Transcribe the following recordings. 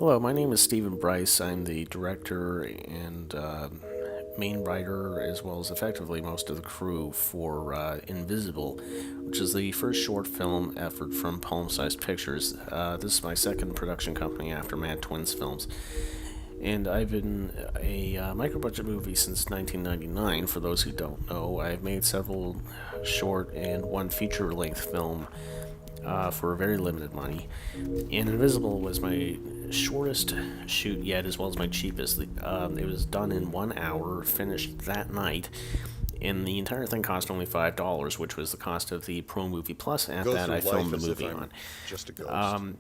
Hello, my name is Stephen Bryce. I'm the director and main writer, as well as effectively most of the crew for Invisible, which is the first short film effort from Palm Sized Pictures. This is my second production company after Mad Twins Films. And I've been a micro budget movie since 1999. For those who don't know, I've made several short and one feature length film for very limited money. And Invisible was my shortest shoot yet, as well as my cheapest. It was done in 1 hour, finished that night, and the entire thing cost only $5, which was the cost of the Pro Movie Plus app Go that through I filmed life the as if movie I'm on. just a ghost.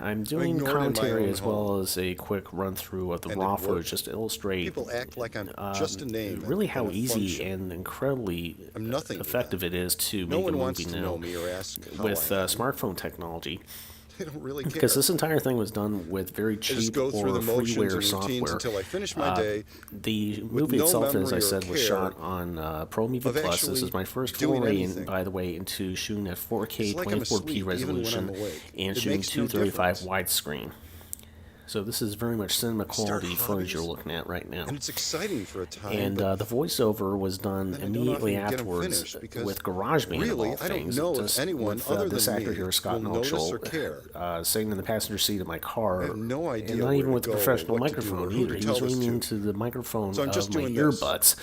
I'm doing ignored in my commentary own as well as a quick run through of the And raw it footage worked. just to illustrate People act like I'm just a name. really and how a easy function. and incredibly I'm nothing to effective them. it is to No make a one wants movie to now know me or ask how with I am. smartphone technology. They don't really care. Because this entire thing was done with very I just cheap go through or the motions freeware and routines software. until I finish my day The with movie no itself, as memory I or said, was care shot on Pro Movie of Plus. This actually is my first doing foray, anything. by the way, into shooting at 4K It's like I'm 24p asleep even when resolution I'm awake. and It shooting makes no 235 difference. widescreen. So this is very much cinema quality footage hobbies, you're looking at right now. and it's exciting for a time. And but the voiceover was done then I don't immediately often get 'em afterwards finished because with GarageBand really, of all I don't things. know if Just anyone with other this than actor me here, Scott will notice or Notchell, care. sitting in the passenger seat of my car, I have no idea and not where even to with a go or professional what to do or microphone who either. to He tell was this leaning to. into the microphone So I'm just of my doing this. earbuds.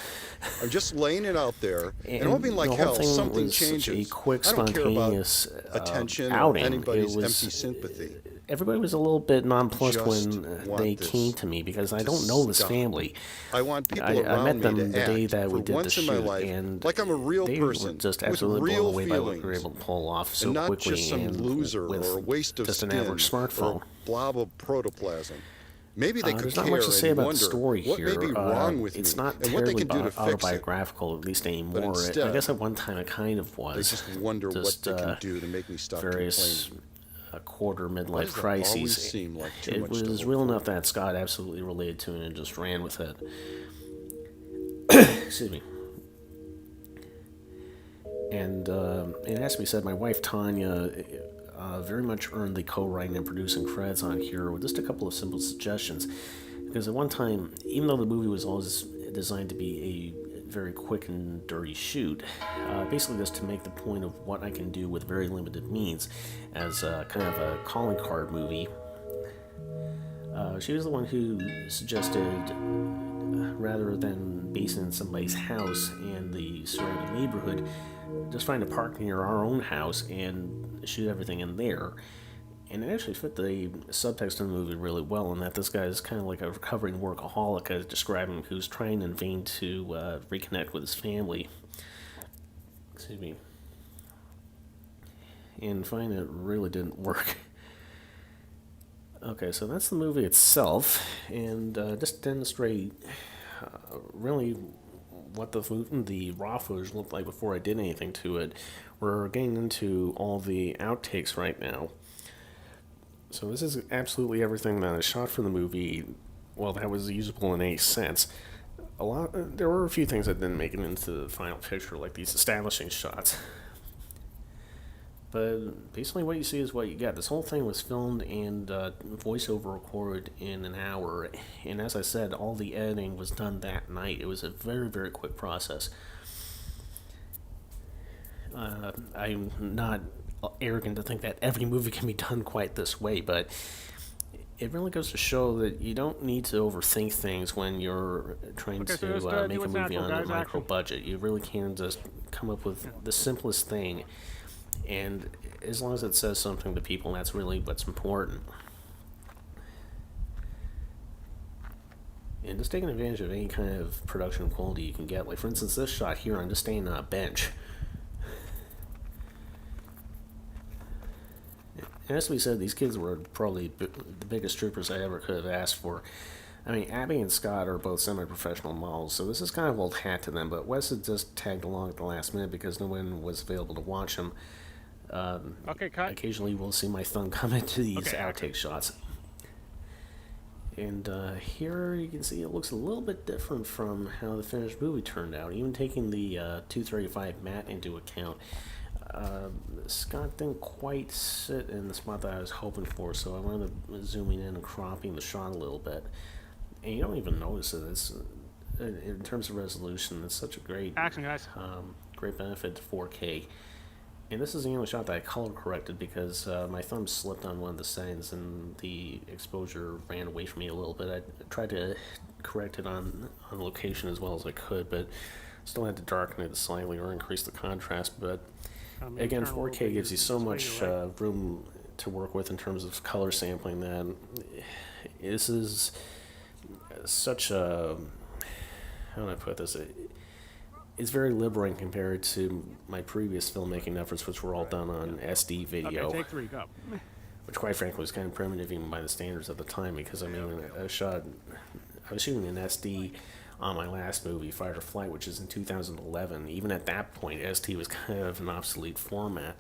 I'm just laying it out there, and, And hoping like the whole hell thing something was such changes. a quick, I don't care about spontaneous attention outing. or anybody's It was empty sympathy. everybody was a little bit nonplussed Just when want they this came to me because I to don't know this stop. family. I want people I around met me them to the day act that for we did the once in my shoot, life and like I'm a real they person were just with absolutely blown real away by what we were feelings, able to pull off so and not quickly just some and loser with or a waste of just an skin average or smartphone. a blob of protoplasm. Maybe they could There's care not much to say and about wonder the story what here. may be wrong with It's me not and what they terribly can do to fix it. autobiographical, at least anymore. I instead, guess at one time it kind of They was. just wonder Just, what they can do to make me stop various complaining. quarter Why midlife does that always crises. seem like too It much to was hope real for? enough that Scott absolutely related to it and just ran with it. Excuse me. And it has to be said, my wife Tanya very much earned the co-writing and producing credits on here with just a couple of simple suggestions. Because at one time, even though the movie was always designed to be a very quick and dirty shoot, basically just to make the point of what I can do with very limited means as kind of a calling card movie, she was the one who suggested, rather than basing it in somebody's house and the surrounding neighborhood, just find a park near our own house and shoot everything in there. And it actually fit the subtext of the movie really well, in that this guy is kind of like a recovering workaholic, as describing, who's trying in vain to reconnect with his family. Excuse me. And finally, it really didn't work. Okay, so that's the movie itself, and just to demonstrate really what the raw footage looked like before I did anything to it. We're getting into all the outtakes right now. So this is absolutely everything that I shot for the movie. Well, that was usable in any sense. There were a few things that didn't make it into the final picture, like these establishing shots. But basically what you see is what you get. This whole thing was filmed and voiceover recorded in an hour. And as I said, all the editing was done that night. It was a very, very quick process. I'm not arrogant to think that every movie can be done quite this way, but it really goes to show that you don't need to overthink things when you're trying to make a movie on a micro budget. You really can just come up with the simplest thing, and as long as it says something to people, that's really what's important. And just taking advantage of any kind of production quality you can get. Like, for instance, this shot here, I'm just staying on a bench. And as we said, these kids were probably the biggest troopers I ever could have asked for. I mean, Abby and Scott are both semi-professional models, so this is kind of old hat to them, but Wes had just tagged along at the last minute because no one was available to watch him. Okay, cut. Occasionally we'll see my thumb come into these outtake shots. And here you can see it looks a little bit different from how the finished movie turned out, even taking the 235 matte into account. Scott didn't quite sit in the spot that I was hoping for, so I wound up zooming in and cropping the shot a little bit. And you don't even notice it. It's, in terms of resolution, it's such a great Action, guys. great benefit to 4K. And this is the only shot that I color corrected because my thumb slipped on one of the settings and the exposure ran away from me a little bit. I tried to correct it on location as well as I could, but still had to darken it slightly or increase the contrast. But again, 4K gives you so much room to work with in terms of color sampling that this is such a, how do I put this? It's very liberating compared to my previous filmmaking efforts, which were all done on SD video. Okay, take 3, go. Which, quite frankly, was kind of primitive even by the standards at the time, because I mean, I was shooting in SD on my last movie, Fight or Flight, which is in 2011. Even at that point, SD was kind of an obsolete format.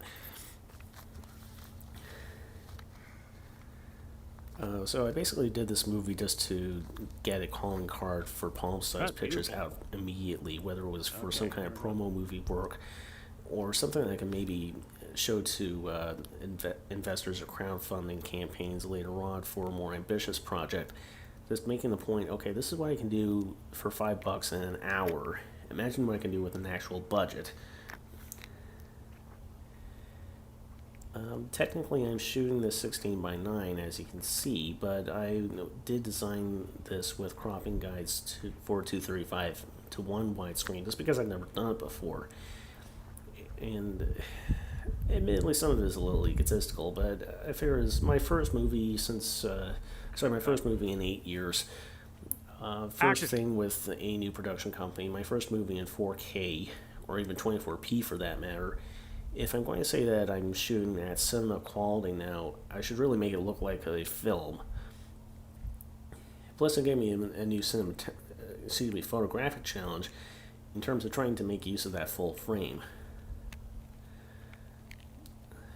So I basically did this movie just to get a calling card for palm-sized pictures out immediately, whether it was for some kind of promo movie work or something I can maybe show to investors or crowdfunding campaigns later on for a more ambitious project. Just making the point, okay, this is what I can do for $5 in an hour. Imagine what I can do with an actual budget. Technically, I'm shooting this 16 by 9, as you can see, but I did design this with cropping guides for 235 to 1 widescreen, just because I've never done it before. And admittedly, some of it is a little egotistical, but I figure it's my first movie my first movie in 8 years. First thing with a new production company, my first movie in 4K, or even 24p for that matter. If I'm going to say that I'm shooting at cinema quality now, I should really make it look like a film. Plus, it gave me a new photographic challenge in terms of trying to make use of that full frame.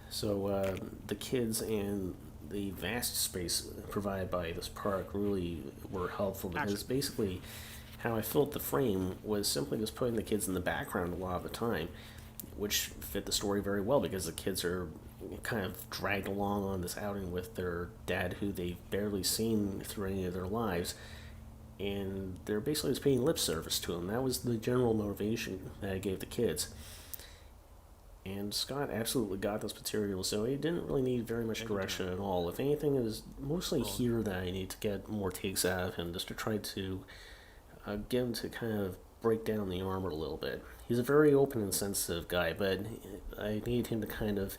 So the kids and the vast space provided by this park really were helpful, because basically how I filled the frame was simply just putting the kids in the background a lot of the time, which fit the story very well, because the kids are kind of dragged along on this outing with their dad, who they've barely seen through any of their lives, and they're basically just paying lip service to him. That was the general motivation that I gave the kids. And Scott absolutely got this material, so he didn't really need very much direction at all. If anything, it was mostly here that I need to get more takes out of him, just to try to get him to kind of break down the armor a little bit. He's a very open and sensitive guy, but I need him to kind of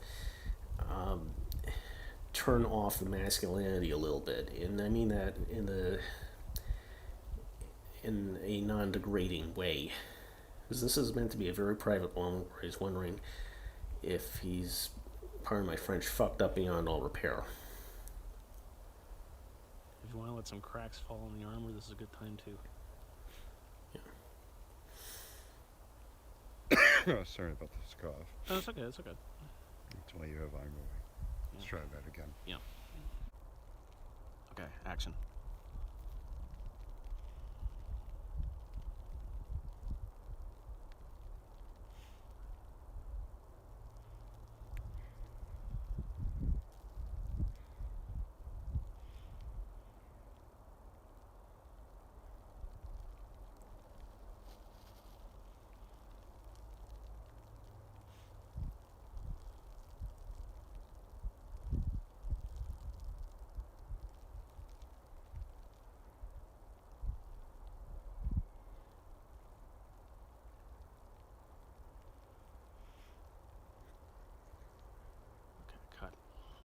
turn off the masculinity a little bit, and I mean that in a non-degrading way, because this is meant to be a very private moment where he's wondering if he's, pardon my French, fucked up beyond all repair. If you want to let some cracks fall in the armor, this is a good time too. Oh, sorry about this cough. Oh, it's okay, it's okay. That's why you have eye moving. Let's try that again. Yeah. Okay, action.